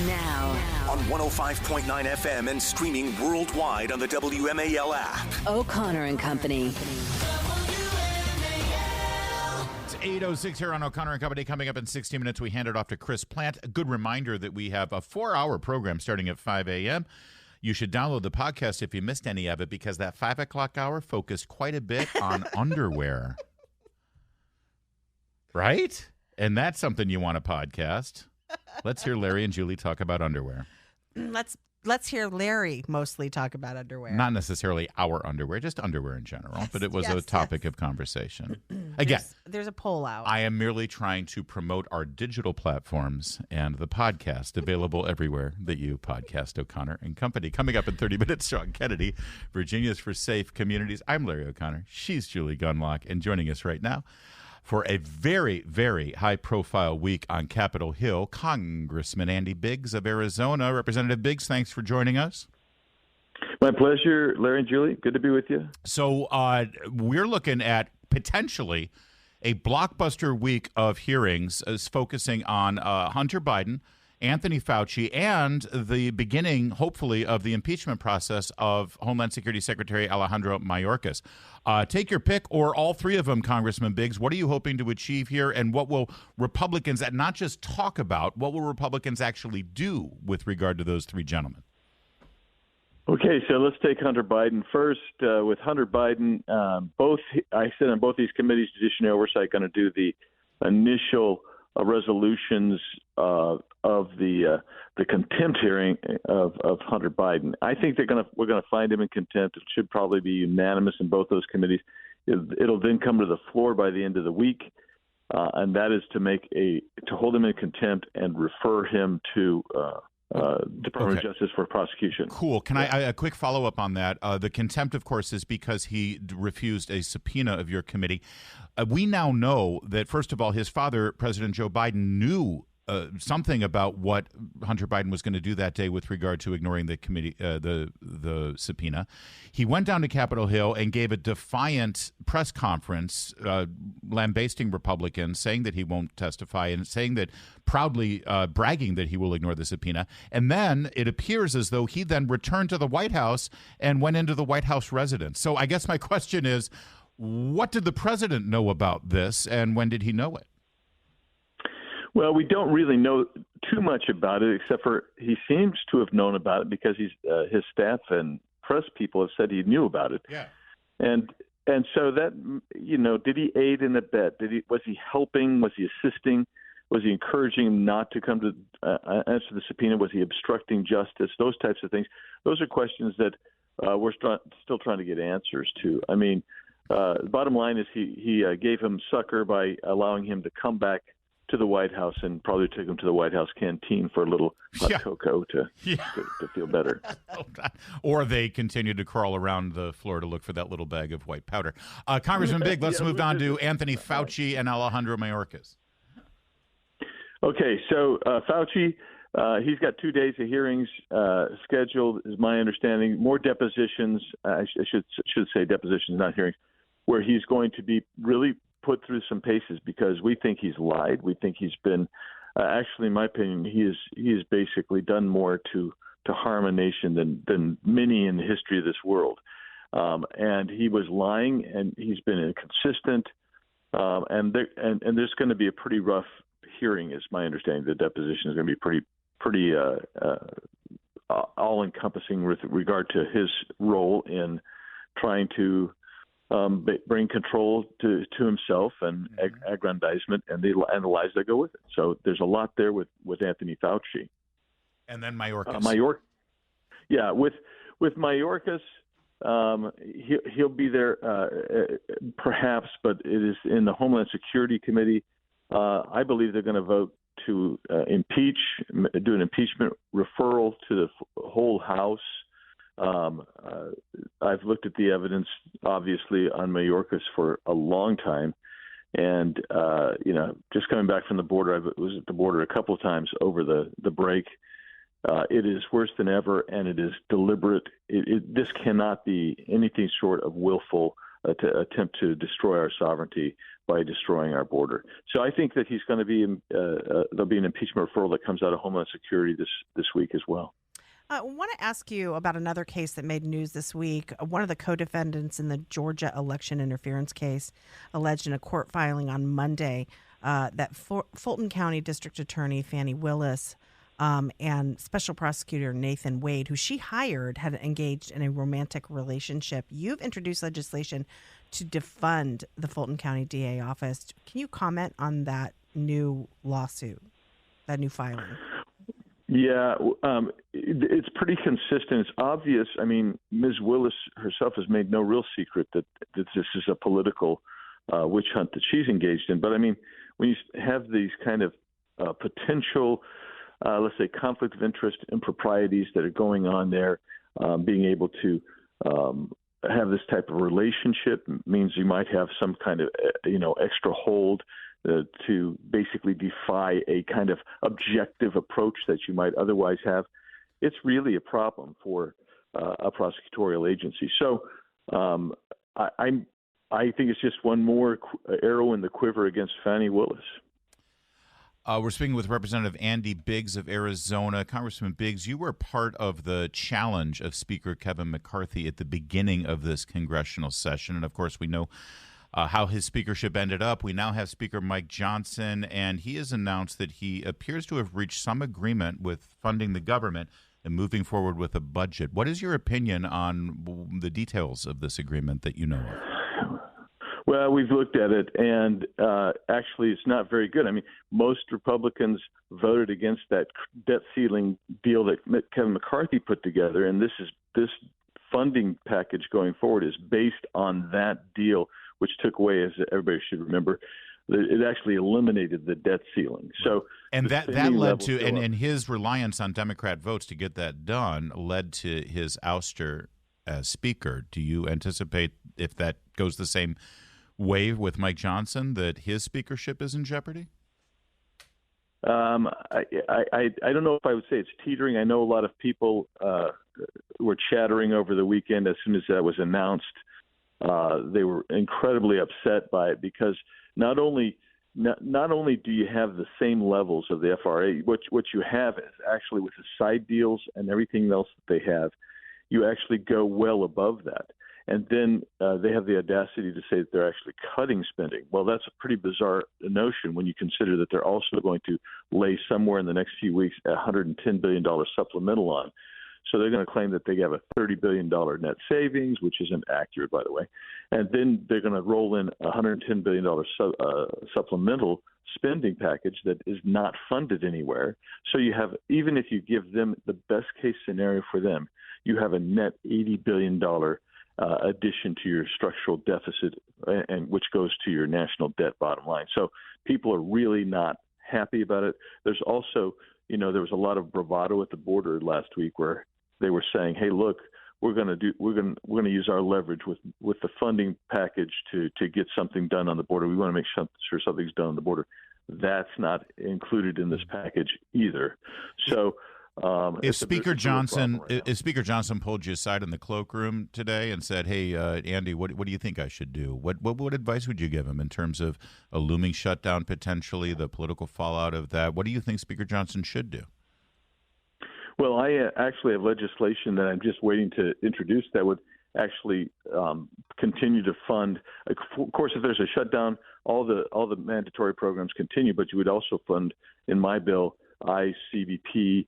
Now on 105.9 FM and streaming worldwide on the WMAL app. O'Connor and Company. It's 8:06 here on O'Connor and Company. Coming up in 60 minutes, we hand it off to Chris Plant. A good reminder that we have a 4-hour program starting at 5 a.m. You should download the podcast if you missed any of it, because that 5 o'clock hour focused quite a bit on underwear. Right? And that's something you want to podcast. Let's hear Larry and Julie talk about underwear. Let's hear Larry mostly talk about underwear. Not necessarily our underwear, just underwear in general. Yes, but it was a topic of conversation. Again, there's a poll out. I am merely trying to promote our digital platforms and the podcast available everywhere that you podcast O'Connor and Company. Coming up in 30 minutes, Sean Kennedy, Virginians for Safe Communities. I'm Larry O'Connor. She's Julie Gunlock. And joining us right now for a very, very high-profile week on Capitol Hill, Congressman Andy Biggs of Arizona. Representative Biggs, thanks for joining us. My pleasure, Larry and Julie. Good to be with you. So we're looking at potentially a blockbuster week of hearings focusing on Hunter Biden, Anthony Fauci, and the beginning, hopefully, of the impeachment process of Homeland Security Secretary Alejandro Mayorkas. Take your pick, or all three of them, Congressman Biggs. What are you hoping to achieve here, and what will Republicans not just talk about, what will Republicans actually do with regard to those three gentlemen? Okay, so let's take Hunter Biden first. With Hunter Biden, I sit on both these committees, Judiciary Oversight, going to do the initial resolutions of the contempt hearing of Hunter Biden. I think we're gonna find him in contempt. It should probably be unanimous in both those committees. It'll then come to the floor by the end of the week, and that is to hold him in contempt and refer him to Department of Justice for prosecution. Cool. Can I a quick follow up on that? The contempt, of course, is because he refused a subpoena of your committee. We now know that, first of all, his father, President Joe Biden, knew something about what Hunter Biden was going to do that day with regard to ignoring the committee, the subpoena. He went down to Capitol Hill and gave a defiant press conference, lambasting Republicans, saying that he won't testify, and saying that proudly bragging that he will ignore the subpoena. And then it appears as though he then returned to the White House and went into the White House residence. So I guess my question is, what did the president know about this, and when did he know it? Well, we don't really know too much about it, except for he seems to have known about it because his staff and press people have said he knew about it. Yeah. And so that, did he aid and abet? Was he helping? Was he assisting? Was he encouraging him not to come to answer the subpoena? Was he obstructing justice? Those types of things. Those are questions that we're still trying to get answers to. I mean, the bottom line is he gave him succor by allowing him to come back to the White House and probably took him to the White House canteen for a little hot cocoa to feel better. Or they continue to crawl around the floor to look for that little bag of white powder. Congressman Big, let's move on to Anthony Fauci and Alejandro Mayorkas. Okay, so Fauci, he's got 2 days of hearings scheduled, is my understanding. More depositions, I should say depositions, not hearings, where he's going to be really put through some paces because we think he's lied. We think he's been, actually, in my opinion, he has basically done more to harm a nation than many in the history of this world. And he was lying, and he's been inconsistent. And there's going to be a pretty rough hearing, is my understanding. The deposition is going to be pretty all-encompassing with regard to his role in trying to bring control to himself and aggrandizement and the lies that go with it. So there's a lot there with Anthony Fauci. And then Mayorkas. With Mayorkas, he'll be there perhaps, but it is in the Homeland Security Committee. I believe they're going to vote to do an impeachment referral to the whole House. I've looked at the evidence, obviously, on Mayorkas for a long time. And, just coming back from the border, I was at the border a couple of times over the break. It is worse than ever, and it is deliberate. This cannot be anything short of willful attempt to destroy our sovereignty by destroying our border. So I think that he's going to be there'll be an impeachment referral that comes out of Homeland Security this week as well. I want to ask you about another case that made news this week. One of the co-defendants in the Georgia election interference case alleged in a court filing on Monday that Fulton County District Attorney Fani Willis and Special Prosecutor Nathan Wade, who she hired, had engaged in a romantic relationship. You've introduced legislation to defund the Fulton County DA office. Can you comment on that new lawsuit, that new filing? Yeah, it's pretty consistent. It's obvious. I mean, Ms. Willis herself has made no real secret that this is a political witch hunt that she's engaged in. But I mean, when you have these kind of potential, let's say, conflict of interest improprieties that are going on there, being able to have this type of relationship means you might have some kind of, extra hold to basically defy a kind of objective approach that you might otherwise have. It's really a problem for a prosecutorial agency. So I think it's just one more arrow in the quiver against Fani Willis. We're speaking with Representative Andy Biggs of Arizona. Congressman Biggs, you were part of the challenge of Speaker Kevin McCarthy at the beginning of this congressional session. And, of course, we know how his speakership ended up. We now have Speaker Mike Johnson, and he has announced that he appears to have reached some agreement with funding the government and moving forward with a budget. What is your opinion on the details of this agreement that you know of? Well, we've looked at it, and actually it's not very good. I mean, most Republicans voted against that debt ceiling deal that Kevin McCarthy put together, and this funding package going forward is based on that deal, which took away, as everybody should remember, it actually eliminated the debt ceiling. So, and that led to, and his reliance on Democrat votes to get that done led to his ouster as Speaker. Do you anticipate, if that goes the same way with Mike Johnson, that his speakership is in jeopardy? I don't know if I would say it's teetering. I know a lot of people were chattering over the weekend as soon as that was announced. They were incredibly upset by it because not only do you have the same levels of the FRA, what you have is actually with the side deals and everything else that they have, you actually go well above that. And then they have the audacity to say that they're actually cutting spending. Well, that's a pretty bizarre notion when you consider that they're also going to lay somewhere in the next few weeks a $110 billion supplemental on. So they're going to claim that they have a $30 billion net savings, which isn't accurate, by the way. And then they're going to roll in a $110 billion supplemental spending package that is not funded anywhere. So you have, even if you give them the best case scenario for them, you have a net $80 billion addition to your structural deficit, and which goes to your national debt bottom line. So people are really not happy about it. There's also, there was a lot of bravado at the border last week where they were saying, "Hey, look, we're going to use our leverage with the funding package to get something done on the border. We want to make sure something's done on the border." That's not included in this package either. So. If Speaker Johnson pulled you aside in the cloakroom today and said, "Hey, Andy, what do you think I should do?" What advice would you give him in terms of a looming shutdown potentially, the political fallout of that? What do you think Speaker Johnson should do? Well, I actually have legislation that I'm just waiting to introduce that would actually continue to fund. Of course, if there's a shutdown, all the mandatory programs continue, but you would also fund, in my bill, ICE, CBP,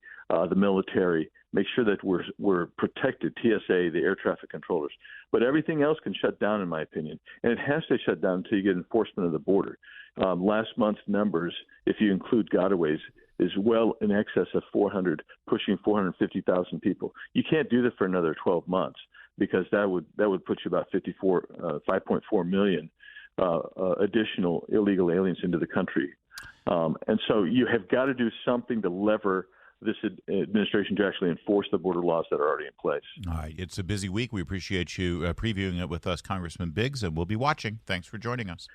the military, make sure that we're protected, TSA, the air traffic controllers. But everything else can shut down, in my opinion. And it has to shut down until you get enforcement of the border. Last month's numbers, if you include gotaways, is well in excess of 400, pushing 450,000 people. You can't do that for another 12 months because that would put you about 5.4 million additional illegal aliens into the country. And so you have got to do something to lever this administration to actually enforce the border laws that are already in place. All right. It's a busy week. We appreciate you previewing it with us, Congressman Biggs, and we'll be watching. Thanks for joining us.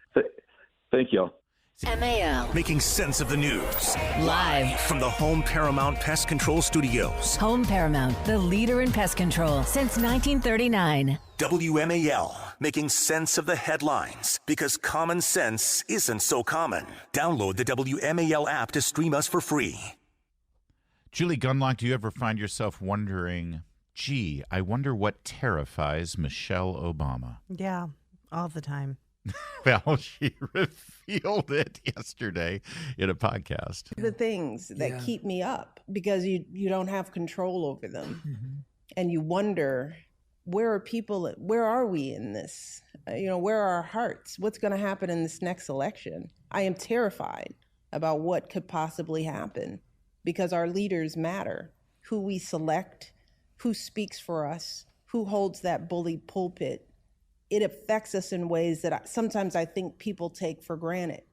Thank you all. MAL. Making sense of the news. Live from the Home Paramount Pest Control Studios. Home Paramount, the leader in pest control since 1939. WMAL. making sense of the headlines because common sense isn't so common. Download the WMAL app to stream us for free. Julie Gunlock, do you ever find yourself wondering, gee, I wonder what terrifies Michelle Obama? Yeah, all the time. Well, she revealed it yesterday in a podcast. The things that keep me up because you don't have control over them. Mm-hmm. And you wonder, where are we in this? Where are our hearts? What's going to happen in this next election? I am terrified about what could possibly happen because our leaders matter. Who we select, who speaks for us, who holds that bully pulpit. It affects us in ways that sometimes I think people take for granted.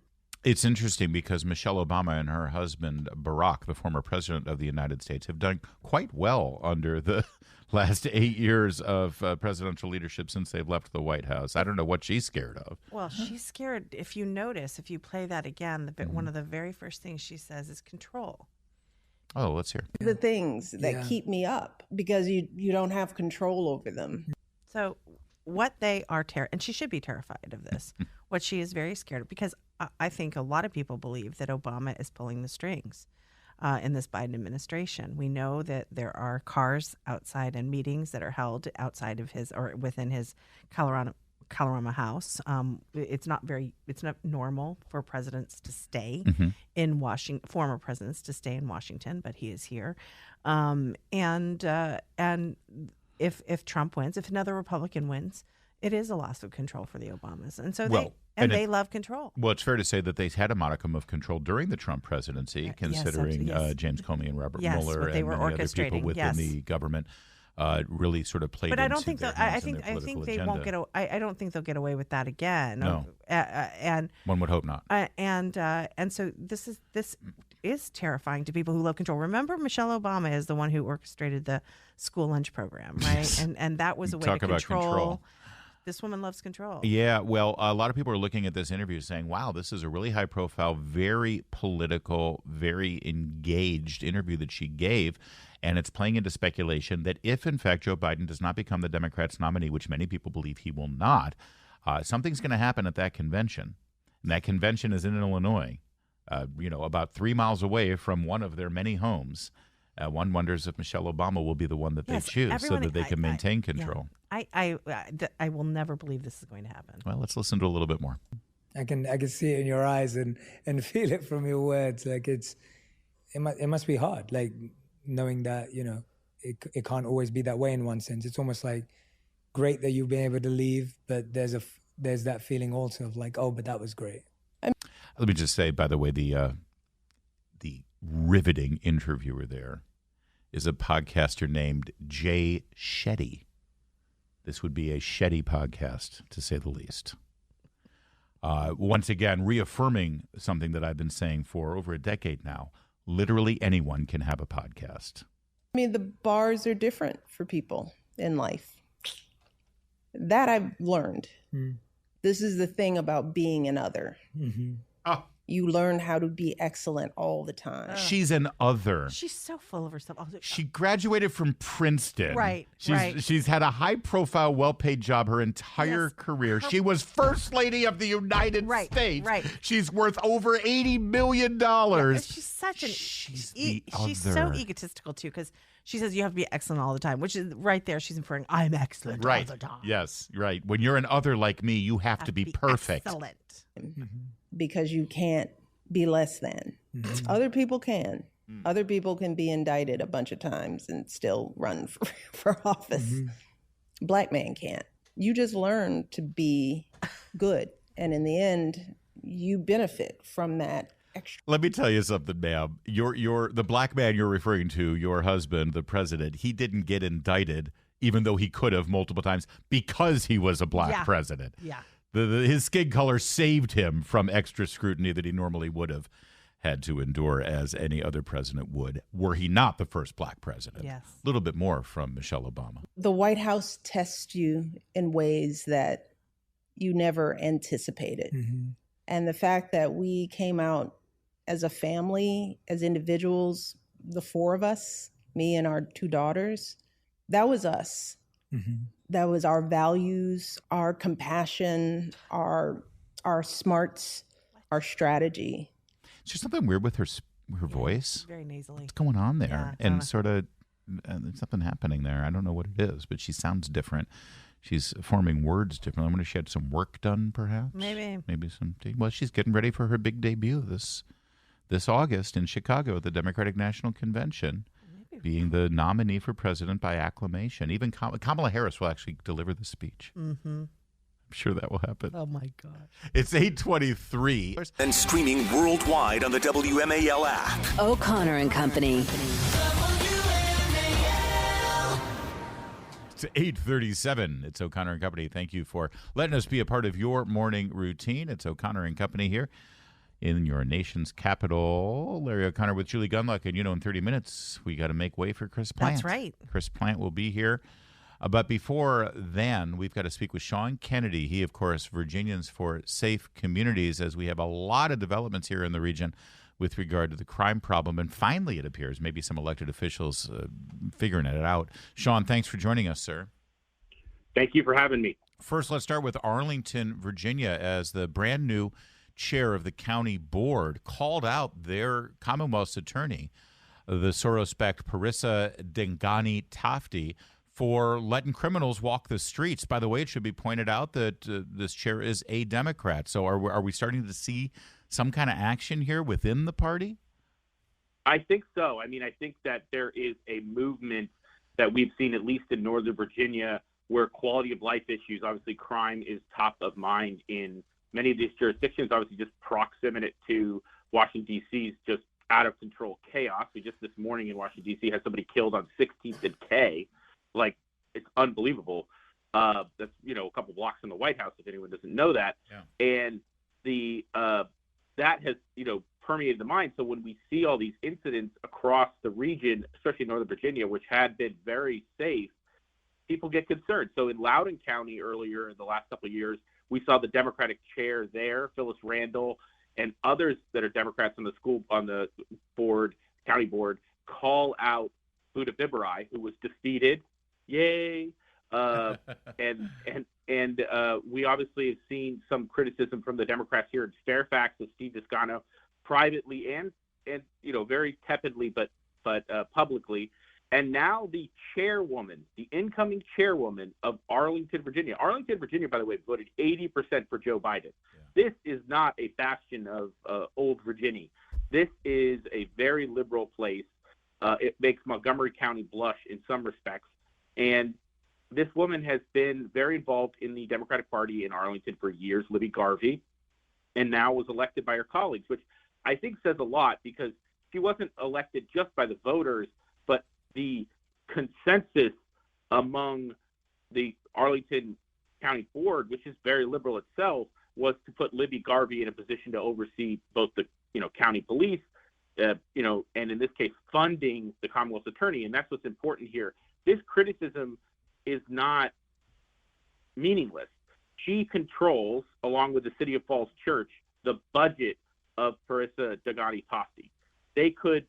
It's interesting because Michelle Obama and her husband, Barack, the former president of the United States, have done quite well under the last 8 years of presidential leadership since they've left the White House. I don't know what she's scared of. Well, she's scared. If you notice, if you play that again, one of the very first things she says is control. Oh, let's hear. The things that keep me up because you don't have control over them. So what they are and she should be terrified of this, what she is very scared of, because I think a lot of people believe that Obama is pulling the strings in this Biden administration. We know that there are cars outside and meetings that are held outside of his or within his Colorado house. It's not normal for presidents to stay in Washington, former presidents to stay in Washington, but he is here. And if Trump wins, if another Republican wins, it is a loss of control for the Obamas. And so they love control. Well, it's fair to say that they had a modicum of control during the Trump presidency, considering James Comey and Robert Mueller and many other people within the government really sort of played. But I don't think I think they won't get. I don't think they'll get away with that again. No, and one would hope not. And so this is terrifying to people who love control. Remember, Michelle Obama is the one who orchestrated the school lunch program, right? Yes. And that was a way to control. This woman loves control. Yeah, well, a lot of people are looking at this interview saying, wow, this is a really high-profile, very political, very engaged interview that she gave, and it's playing into speculation that if, in fact, Joe Biden does not become the Democrats' nominee, which many people believe he will not, something's going to happen at that convention, and that convention is in Illinois, about 3 miles away from one of their many homes. One wonders if Michelle Obama will be the one that they choose so that they can maintain control. I will never believe this is going to happen. Well, let's listen to a little bit more. I can see it in your eyes and feel it from your words. Like it must be hard. Like knowing that it can't always be that way in one sense. It's almost like great that you've been able to leave, but there's that feeling also of like, oh, but that was great. Let me just say, by the way, the riveting interviewer there is a podcaster named Jay Shetty. This would be a Shetty podcast, to say the least. Once again, reaffirming something that I've been saying for over a decade now. Literally anyone can have a podcast. I mean, the bars are different for people in life. That I've learned. This is the thing about being an other. Mm-hmm. Oh. You learn how to be excellent all the time. She's an other. She's so full of herself. She graduated from Princeton. Right. She's had a high-profile, well-paid job her entire career. She was First Lady of the United States. Right. She's worth over $80 million. Yeah, she's so egotistical, too, because she says you have to be excellent all the time, which is right there. She's inferring, I'm excellent all the time. Yes, right. When you're an other like me, you have to be perfect. Excellent. Mm-hmm. Because you can't be less than. Mm-hmm. Other people can. Other people can be indicted a bunch of times and still run for office. Mm-hmm. Black man can't. You just learn to be good. And in the end, you benefit from that extra. Let me tell you something, ma'am. The black man you're referring to, your husband, the president, he didn't get indicted, even though he could have multiple times, because he was a black president. Yeah. His skin color saved him from extra scrutiny that he normally would have had to endure as any other president would, were he not the first black president. Yes. A little bit more from Michelle Obama. The White House tests you in ways that you never anticipated. Mm-hmm. And the fact that we came out as a family, as individuals, the four of us, me and our two daughters, that was us. Mm-hmm. That was our values, our compassion, our smarts, our strategy. It's just something weird with her voice. Very nasally. What's going on there? Yeah, And sort of, there's something happening there. I don't know what it is, but she sounds different. She's forming words differently. I wonder if she had some work done, perhaps. Maybe some. Well, she's getting ready for her big debut this August in Chicago at the Democratic National Convention, being the nominee for president by acclamation. Even Kamala Harris will actually deliver the speech. Mm-hmm. I'm sure that will happen. Oh, my God. It's 8:23. And streaming worldwide on the WMAL app. O'Connor and Company. It's 8:37. It's O'Connor and Company. Thank you for letting us be a part of your morning routine. It's O'Connor and Company here in your nation's capital. Larry O'Connor with Julie Gunlock. And, in 30 minutes, we got to make way for Chris Plant. That's right. Chris Plant will be here. But before then, we've got to speak with Sean Kennedy. He, of course, Virginians for Safe Communities, as we have a lot of developments here in the region with regard to the crime problem. And finally, it appears, maybe some elected officials figuring it out. Sean, thanks for joining us, sir. Thank you for having me. First, let's start with Arlington, Virginia, as the brand new chair of the county board called out their Commonwealth's attorney, the Soros-backed Parissa Dengani-Tafti, for letting criminals walk the streets. By the way, it should be pointed out that this chair is a Democrat. So are we starting to see some kind of action here within the party? I think so. I mean, I think that there is a movement that we've seen, at least in Northern Virginia, where quality of life issues, obviously crime is top of mind in many of these jurisdictions. Obviously, just proximate to Washington, D.C. is just out of control chaos. We just this morning in Washington, D.C. had somebody killed on 16th and K. Like, it's unbelievable. That's, a couple blocks from the White House, if anyone doesn't know that. Yeah. And that has, permeated the mind. So when we see all these incidents across the region, especially in Northern Virginia, which had been very safe, people get concerned. So in Loudoun County earlier in the last couple of years, we saw the Democratic chair there, Phyllis Randall, and others that are Democrats on the county board, call out Buddha Bibarai, who was defeated. Yay. And we obviously have seen some criticism from the Democrats here in Fairfax with Steve Descano, privately and very tepidly, but publicly. And now the incoming chairwoman of Arlington, Virginia. Arlington, Virginia, by the way, voted 80% for Joe Biden. Yeah. This is not a bastion of old Virginia. This is a very liberal place. It makes Montgomery County blush in some respects. And this woman has been very involved in the Democratic Party in Arlington for years, Libby Garvey, and now was elected by her colleagues, which I think says a lot, because she wasn't elected just by the voters, but the consensus among the Arlington County Board, which is very liberal itself, was to put Libby Garvey in a position to oversee both the county police, and in this case, funding the Commonwealth's attorney. And that's what's important here. This criticism is not meaningless. She controls, along with the City of Falls Church, the budget of Parissa Dengani-Tafti. They could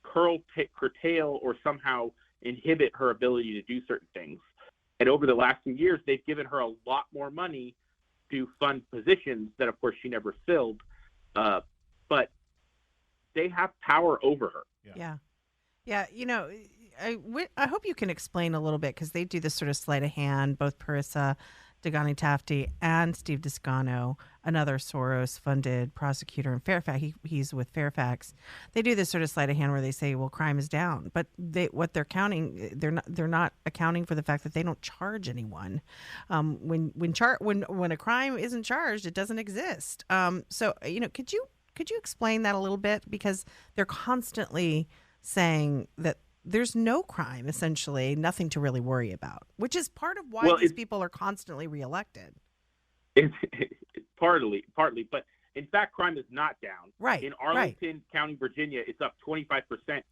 curtail or somehow inhibit her ability to do certain things. And over the last few years, they've given her a lot more money to fund positions that, of course, she never filled. But they have power over her. Yeah. I hope you can explain a little bit, because they do this sort of sleight of hand, both Parissa Dengani-Tafti and Steve Descano, another Soros-funded prosecutor in Fairfax. He's with Fairfax. They do this sort of sleight of hand where they say, well, crime is down, but they're not accounting for the fact that they don't charge anyone. When a crime isn't charged, it doesn't exist. So could you explain that a little bit, because they're constantly saying that there's no crime, essentially, nothing to really worry about, which is part of why these people are constantly reelected. It's partly, but in fact, crime is not down. Right. In Arlington County, Virginia, it's up 25%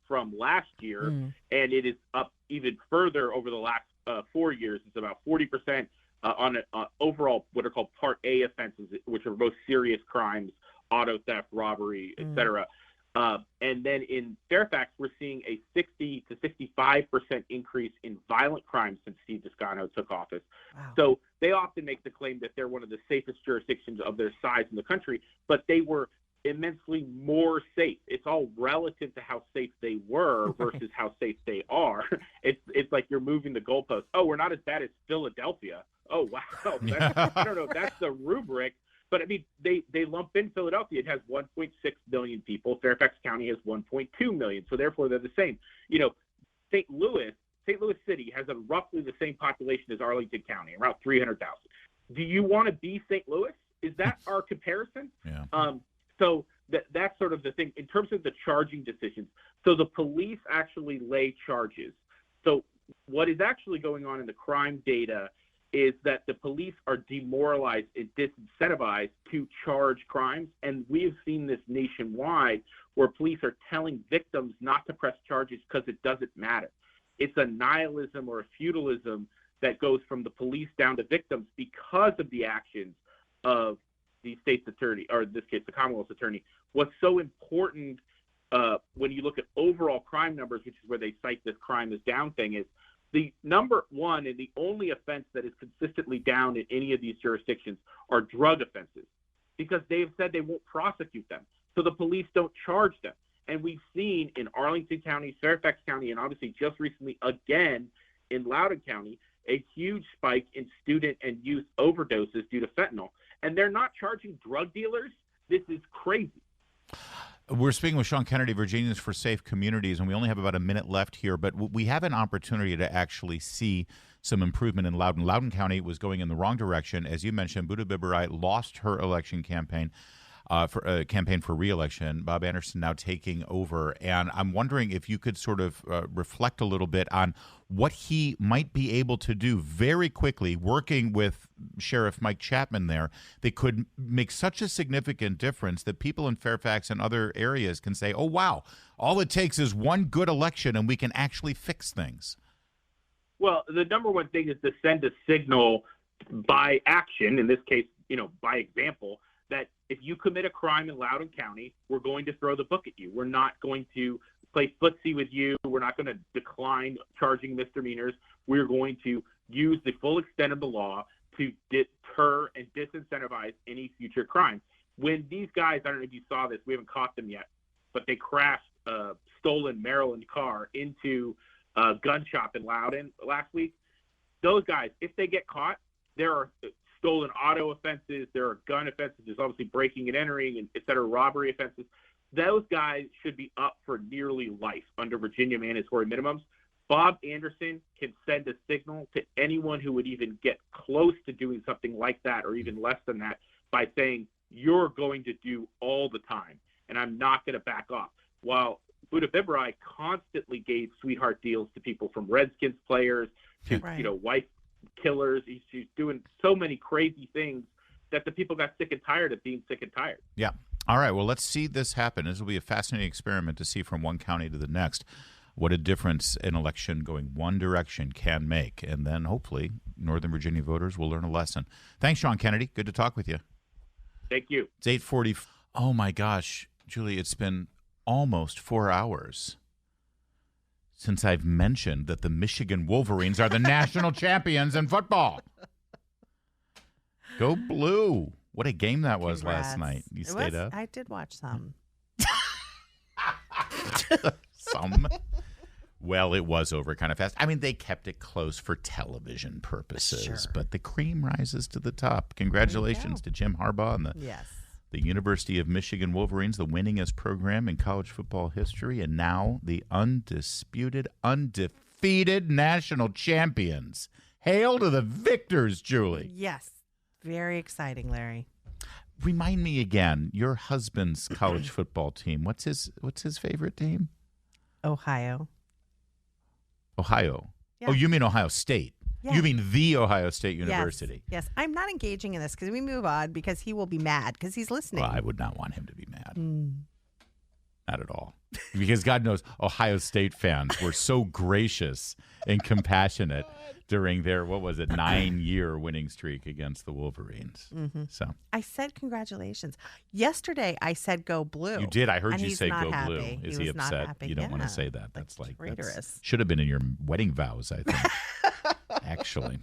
from last year, and it is up even further over the last 4 years. It's about 40% on overall what are called Part A offenses, which are most serious crimes, auto theft, robbery, etc. And then in Fairfax, we're seeing a 60 to 5% increase in violent crime since Steve Descano took office. Wow. So they often make the claim that they're one of the safest jurisdictions of their size in the country, but they were immensely more safe. It's all relative to how safe they were versus how safe they are. It's like you're moving the goalpost. Oh, we're not as bad as Philadelphia. Oh, wow. I don't know if that's the rubric. But, I mean, they lump in Philadelphia. It has 1.6 million people. Fairfax County has 1.2 million. So, therefore, they're the same. You know, St. Louis City has roughly the same population as Arlington County, around 300,000. Do you want to be St. Louis? Is that our comparison? Yeah. So that's sort of the thing. In terms of the charging decisions, so the police actually lay charges. So what is actually going on in the crime data is that the police are demoralized and disincentivized to charge crimes. And we have seen this nationwide where police are telling victims not to press charges because it doesn't matter. It's a nihilism or a feudalism that goes from the police down to victims because of the actions of the state's attorney, or in this case, the Commonwealth's attorney. What's so important when you look at overall crime numbers, which is where they cite this crime is down thing, is the number one and the only offense that is consistently down in any of these jurisdictions are drug offenses, because they have said they won't prosecute them. So the police don't charge them. And we've seen in Arlington County, Fairfax County, and obviously just recently again in Loudoun County, a huge spike in student and youth overdoses due to fentanyl. And they're not charging drug dealers. This is crazy. We're speaking with Sean Kennedy, Virginians for Safe Communities, and we only have about a minute left here, but we have an opportunity to actually see some improvement in Loudoun. Loudoun County was going in the wrong direction. As you mentioned, Buddha Bibarai lost her election campaign. For campaign for re-election. Bob Anderson now taking over, and I'm wondering if you could sort of reflect a little bit on what he might be able to do very quickly, working with Sheriff Mike Chapman there, that could make such a significant difference that people in Fairfax and other areas can say, oh, wow, all it takes is one good election and we can actually fix things. Well, the number one thing is to send a signal by action, in this case, by example, that if you commit a crime in Loudoun County, we're going to throw the book at you. We're not going to play footsie with you. We're not going to decline charging misdemeanors. We're going to use the full extent of the law to deter and disincentivize any future crime. When these guys, I don't know if you saw this, we haven't caught them yet, but they crashed a stolen Maryland car into a gun shop in Loudoun last week. Those guys, if they get caught, there are stolen auto offenses, there are gun offenses, there's obviously breaking and entering, and et cetera, robbery offenses. Those guys should be up for nearly life under Virginia mandatory minimums. Bob Anderson can send a signal to anyone who would even get close to doing something like that, or even less than that, by saying, you're going to do all the time, and I'm not going to back off. While Buddha Bibarai constantly gave sweetheart deals to people from Redskins players to, wife killers. She's doing so many crazy things that the people got sick and tired of being sick and tired. Yeah. All right. Well, let's see this happen. This will be a fascinating experiment to see from one county to the next what a difference an election going one direction can make. And then hopefully Northern Virginia voters will learn a lesson. Thanks, Sean Kennedy. Good to talk with you. Thank you. It's 8:40. Oh, my gosh. Julie, it's been almost 4 hours since I've mentioned that the Michigan Wolverines are the national champions in football. Go Blue. What a game that was last night. You stayed up? I did watch some. Some? Well, it was over kind of fast. I mean, they kept it close for television purposes, Sure. but the cream rises to the top. Congratulations to Jim Harbaugh and the University of Michigan Wolverines, the winningest program in college football history, and now the undisputed, undefeated national champions. Hail to the victors, Julie. Yes. Very exciting, Larry. Remind me again, your husband's college football team. What's his favorite team? Ohio. Ohio. Yeah. Oh, you mean Ohio State. Yeah. You mean the Ohio State University. Yes. I'm not engaging in this because we move on because he will be mad because he's listening. Well, I would not want him to be mad. Not at all. Because God knows Ohio State fans were so gracious and compassionate during their, 9-year winning streak against the Wolverines. Mm-hmm. So I said congratulations. Yesterday I said go blue. you did. I heard and you he's say not go happy. blue. Is he was not upset? happy. You don't want to Yeah. say that. That's traitorous. should have been in your wedding vows, I think. Actually.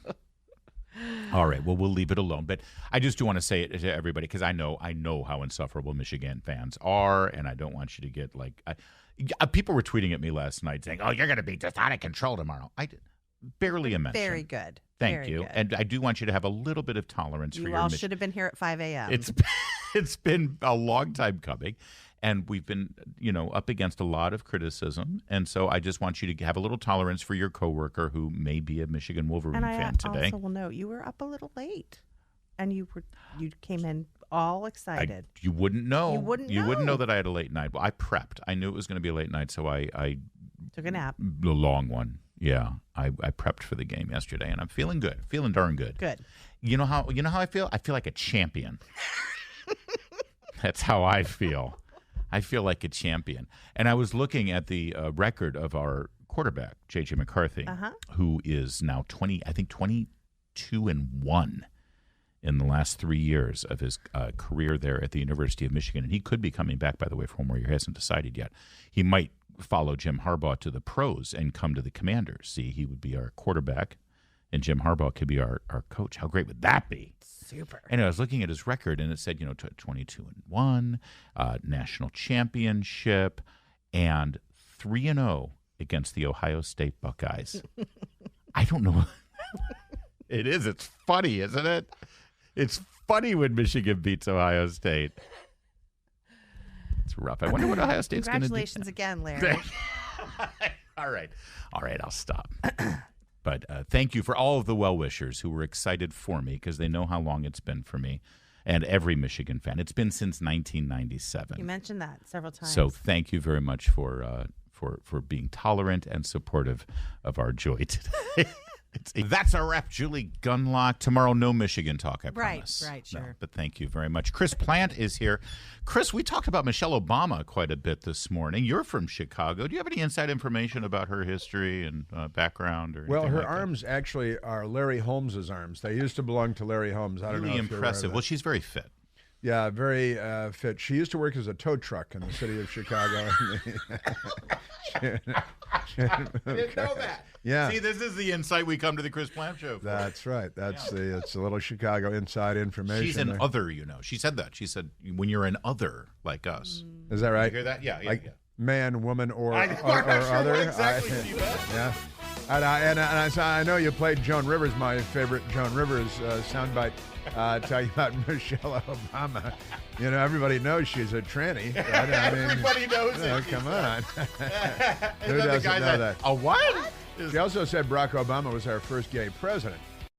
All right. Well, we'll leave it alone. But I just do want to say it to everybody because I know how insufferable Michigan fans are, and I don't want you to get like. People were tweeting at me last night saying, "Oh, you're going to be just out of control tomorrow." I did barely a mention. Very good. Thank Very you. good. And I do want you to have a little bit of tolerance for You your. all should have been here at 5 a.m. It's been a long time coming. And we've been, up against a lot of criticism. And so I just want you to have a little tolerance for your coworker who may be a Michigan Wolverine fan today. And I also will note you were up a little late, and you came in all excited. You wouldn't know. You wouldn't know that I had a late night. Well, I prepped. I knew it was going to be a late night, so I took a nap. The long one. Yeah, I prepped for the game yesterday, and I'm feeling good. Feeling darn good. Good. You know how I feel? I feel like a champion. That's how I feel. I feel like a champion. And I was looking at the record of our quarterback, J.J. McCarthy, who is now 22-1 in the last 3 years of his career there at the University of Michigan. And he could be coming back, by the way, from one more year. He hasn't decided yet. He might follow Jim Harbaugh to the pros and come to the Commanders. See, he would be our quarterback, and Jim Harbaugh could be our coach. How great would that be? Super. And I was looking at his record, and it said, 22-1, national championship, and 3-0 against the Ohio State Buckeyes. I don't know. It is. It's funny, isn't it? It's funny when Michigan beats Ohio State. It's rough. I wonder what Ohio State's going to do. Congratulations again, Larry. All right, I'll stop. But thank you for all of the well-wishers who were excited for me because they know how long it's been for me and every Michigan fan. It's been since 1997. You mentioned that several times. So thank you very much for being tolerant and supportive of our joy today. That's our wrap, Julie Gunlock. Tomorrow, no Michigan talk, I promise. Right, sure. No, but thank you very much. Chris Plant is here. Chris, we talked about Michelle Obama quite a bit this morning. You're from Chicago. Do you have any inside information about her history and background? Well, her arms actually are Larry Holmes's arms. They used to belong to Larry Holmes. I don't know if impressive. you're aware of that. Well, she's very fit. Yeah, very fit. She used to work as a tow truck in the city of Chicago. I didn't know that. Yeah. See, this is the insight we come to the Chris Plant Show for. That's right. It's a little Chicago inside information. She's an other, She said that. She said, when you're an other like us. Is that right? Did you hear that? Yeah. Like man, woman, or I'm not sure other. what exactly she meant. Yeah. And I know you played Joan Rivers, my favorite Joan Rivers soundbite, talking about Michelle Obama. Everybody knows she's a tranny. Right? Everybody knows it. Come on. Who Who doesn't know that? A what? She also said Barack Obama was our first gay president.